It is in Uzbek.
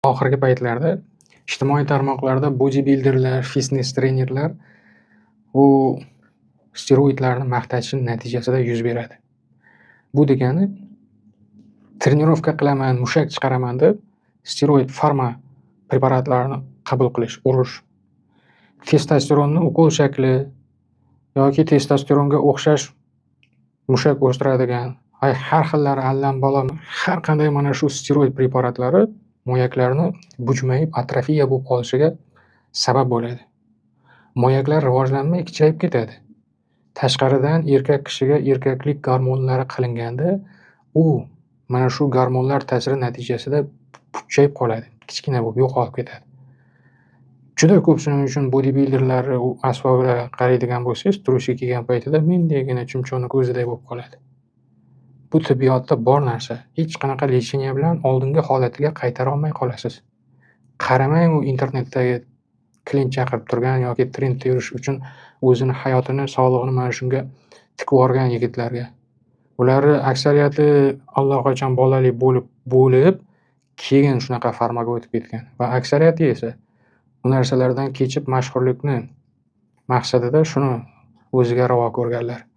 Oxirgi paytlarda ijtimoiy tarmoqlarda bodybuilderlar, fitness trenerlar bu steroidlarni maqtashi natijasida yuz beradi. Bu degani trenirovka qilaman, mushak chiqaraman deb steroid preparatlarini qabul qilish, urish. Testosteronni ukol shakli yoki testosteronga o'xshash mushak o'stiradigan, har xillari allambalo har qanday mana shu steroid preparatlari moyaklarni bujmayib, atrofiya bo'lib qolishiga sabab bo'ladi. Moyaklar rivojlanmay kichayib ketadi. Tashqaridan erkak kishiga erkaklik gormonlari qilinganda, u mana shu gormonlar ta'siri natijasida bukchayib qoladi, kichkina bo'lib yo'qolib ketadi. Juda ko'p shuning uchun bodybuilderlar asboblarga qaraydigan bo'lsangiz, turishga kelgan paytida mendaygina chumchuqni ko'ziday bo'lib qoladi. Bu tibbiyotda bor narsa. Hech qanaqa lecheniya bilan oldingi holatiga qaytara olmay qolasiz. Qaramang u internetdagi klient chaqirib turgan yoki trendda yurish uchun o'zini hayotini, sog'lig'ini mana shunga tikib yuborgan yigitlarga. Ularni aksariyati allaqachon bolali bo'lib, keyin shunaqa farmaga o'tib ketgan va aksariyati esa bu narsalardan kechib mashhurlikni maqsadida shuni o'ziga ravo ko'rganlar.